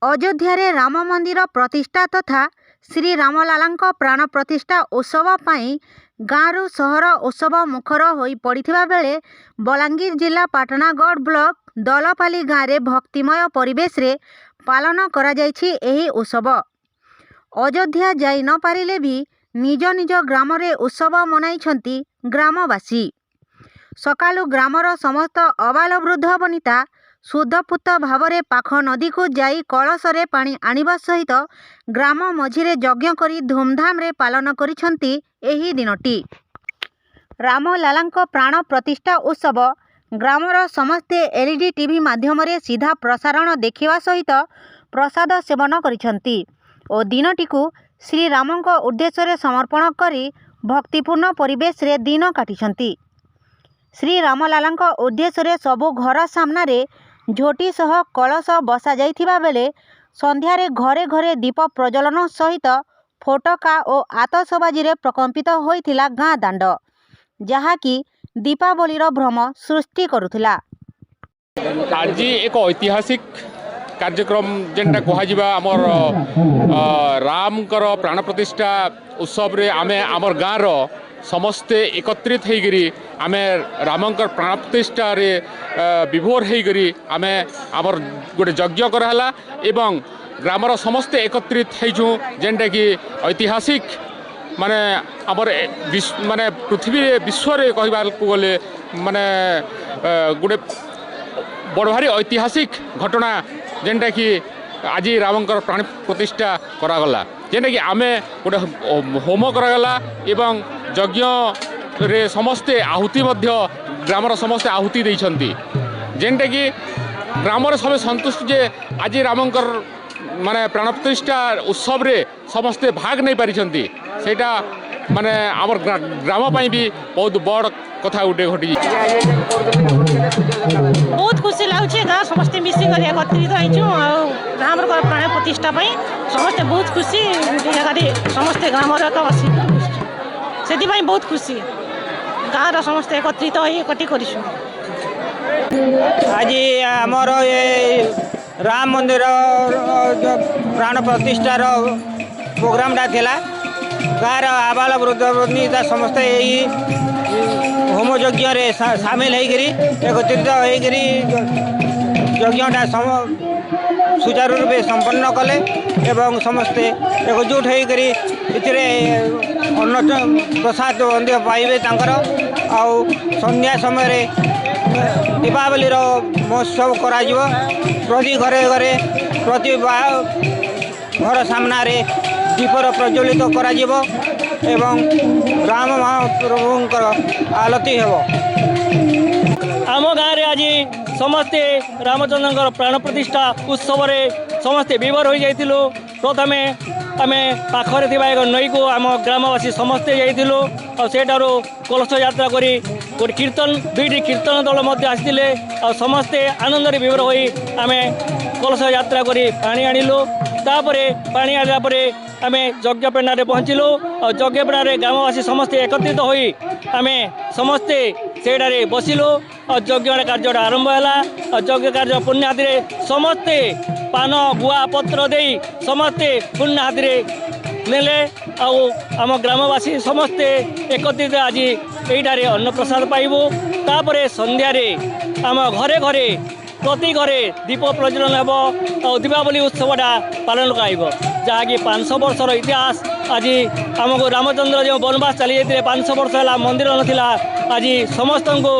अयोध्या राम मंदिर प्रतिष्ठा तथा श्री रामलालांको प्राण प्रतिष्ठा उत्सव पाई गाँव सहर उत्सव मुखर हो पड़ा बेले बलांगीर जिला पाटनागढ़ ब्लॉक दलपाली गाँव में भक्तिमय परिवेश रे पालन करा जायछि एही उत्सव। अयोध्या जाई न पारिले भी निज निज ग्राम रे उत्सव मनाइछंती ग्रामवासी। सकालु ग्रामर समस्त अबाल वृद्ध वनिता शुद्धपूत भाव में पाख नदी को जाई कलश रे पानी आनिबा सहित ग्राम मझिरे यज्ञ करी धूमधाम रे पालन करिछंती एही दिनटी। रामलालांको प्राण प्रतिष्ठा उत्सव ग्रामर समस्ते एलईडी टीवी माध्यम रे सीधा प्रसारण देखिवा सहित प्रसाद सेवन करिछंती और दिनटी को श्री रामंको उद्देश्य रे समर्पण करी भक्तिपूर्ण परिवेश रे दिन काटिछंती। श्री रामलालांको उद्देश्य रे सबु घर सामना रे झोटी सह कलश बसा जाइथिबा बेले संध्यारे घरे घरे दीप प्रज्वलन सहित फोटका और आतशबाजी रे प्रकंपित होइथिला गाँ दांड, जहाँकि दीपावलीर भ्रम सृष्टि करुथिला। आज एक ऐतिहासिक कार्यक्रम जेनटा कहुआ आमर रामकर प्राण प्रतिष्ठा उत्सव रे आमे आमर गाँव समस्ते एकत्रित होकर आमे रामंकर प्राण प्रतिष्ठा रे विभोर होकर आमे आमर गोटे यज्ञ कराला एवं ग्रामर समस्ते एकत्रित होइछु जेनटा कि ऐतिहासिक माने आमर माने पृथ्वी विश्व रे कहबा को गले माने गोटे बड़ भारी ऐतिहासिक घटना जेनटा कि आज रामंकर प्राण प्रतिष्ठा करागला जेनटा कि आमे गोटे होम करागला एवं यज्ञ रे समस्ते आहुति मध्य ग्रामर समस्ते आहुति देइछंती जेनटा कि ग्रामर सब संतुष्ट जे आज रामंकर माने प्राण प्रतिष्ठा उत्सव रे समस्ते भाग नहीं पारिछंती सेटा माने आमर ग्राम पाई भी बहुत बड़ कथा उठे घटी। बहुत खुशी लाଗୁଛି गाँ समस्ते मिसी कर एकत्रित होइछु रामर प्राण प्रतिष्ठा पाई समस्ते बहुत खुशी समस्ते ग्राम से बहुत खुशी गाँव समस्ते एकत्रित होती करूँ। आज आमर ये राम मंदिर प्राण प्रतिष्ठार प्रोग्रामटा थिला गाँव आबाल वृद्ध समस्ते यही होम यज्ञ रे सामिल होकर एकत्रित होकर यज्ञटा सुचारू रूपे संपन्न कले एवं समस्ते एकजुट होकर इतरे अन्न प्रसाद पाइबे तांकर आउ संध्या समय दीपावली महोत्सव करा प्रति घरे घरे प्रति घर सामना दीपर प्रज्वलित करा एवं राम महाप्रभुंकर आलती हेबो। आम गाँव में आज समस्ते रामचंद्र प्राण प्रतिष्ठा उत्सव रे समस्ते विभोर हो जाइथिलु। प्रथमे आमे पाखरे थिबा एक नई को आम ग्रामवासी समस्ते जाइथिलु और सेठारो कलश यात्रा करी गोटे कीर्तन दुईटी कीर्तन दल मध्य आसिथिले और समस्ते आनंद रे विभोर होई आमे कलश यात्रा करी पानी आनिलु। तापरे पानी आला परे आमे यज्ञ पेंडारे पहुँचलु और यज्ञ पेंडारे ग्रामवासी समस्ते एकत्रित होई आमे समस्ते सेठारे बसिलु और यज्ञ कार्य आरंभ है और यज्ञ कार्य पुण्य हाथी समस्ते पान गुआ पत्र दे समस्ते पुण्य हाथी नेले आम ग्रामवासी समस्ते एकत्रित आज यहीटारे अन्न प्रसाद पाइबू। तापरे संध्यारे आम घरे घरे प्रति घरे दीप प्रज्वलन हेब और दीपावली उत्सवटा पालन कराइब जहाँकि 500 वर्षर इतिहास। आज आमको रामचंद्र जो वनवास चली जाते 500 वर्ष है मंदिर नाला आज समस्त को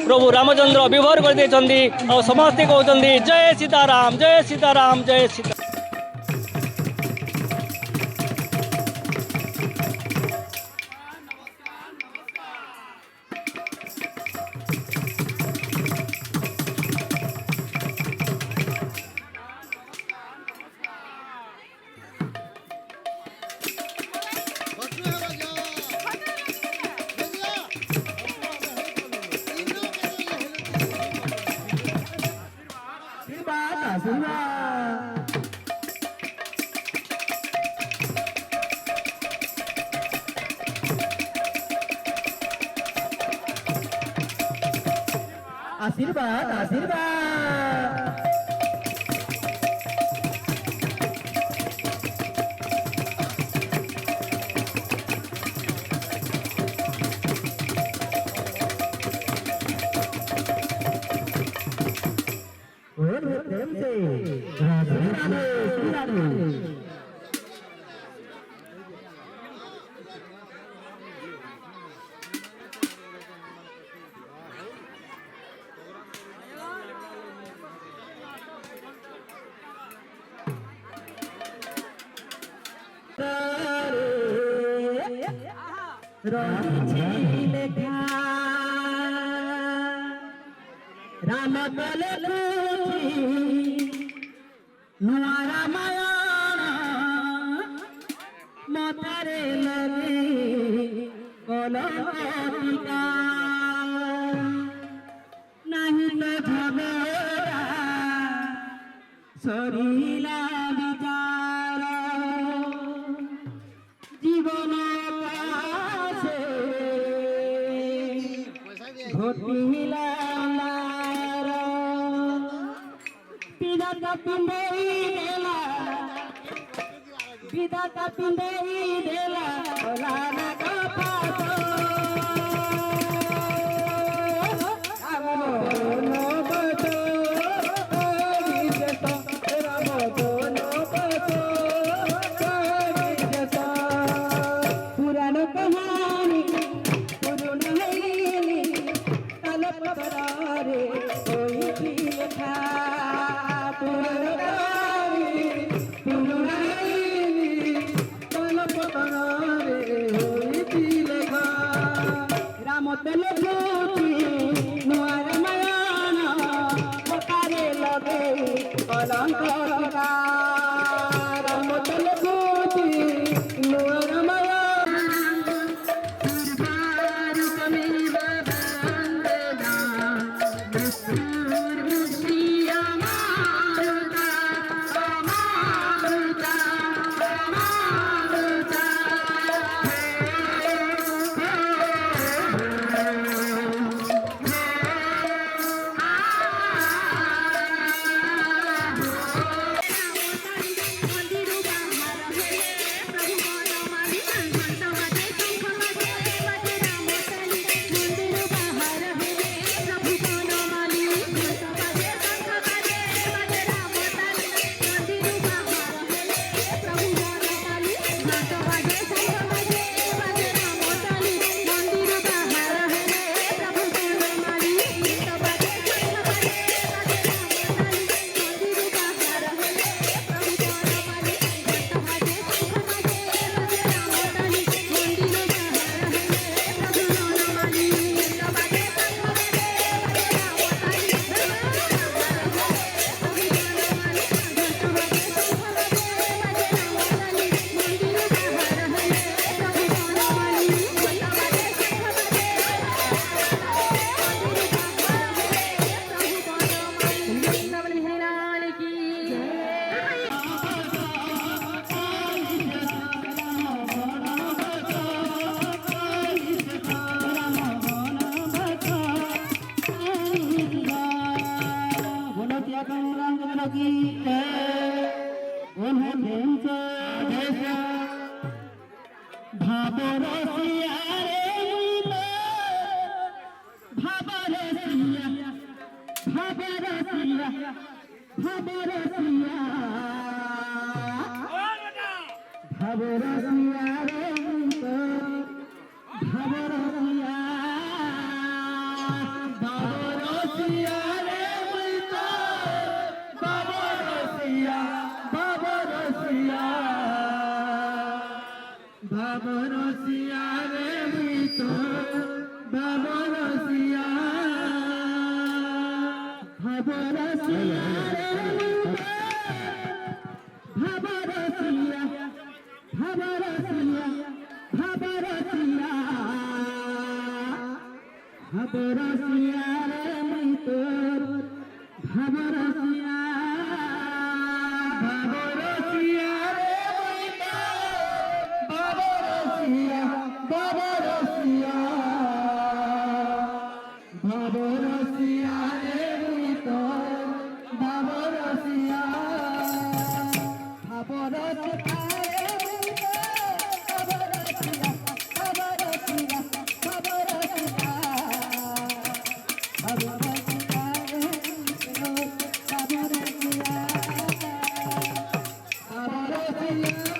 प्रभु रामचंद्र विभोर कर देछंती और समस्ते कहते जय सीताराम जय सीताराम जय सीता। आशीर्वाद आशीर्वाद রাম বলে নূয়া রামায়ণ মতারে লগে কলঙ্কিকা নাহি তো ঝগড়া সরিলা বিচার জীবন কাছে ঘটিলা বিধাতা পিঁধেই দেলা বিধাতা পিঁধেই দেলা লালা কপাস পুরাণ কহানি পুরুণ হইনি তলপরে ওই লেখা পুরাণ কহানি পুরুণ হইনি তলপরে ওই লেখা রাম তেলে ভূতি নূয়া রামায়ণ মতারে লগে কলঙ্ক রাম তেলে ভূতি নূয়া রামায়ণ ভাবরসিয়া Hallelujah.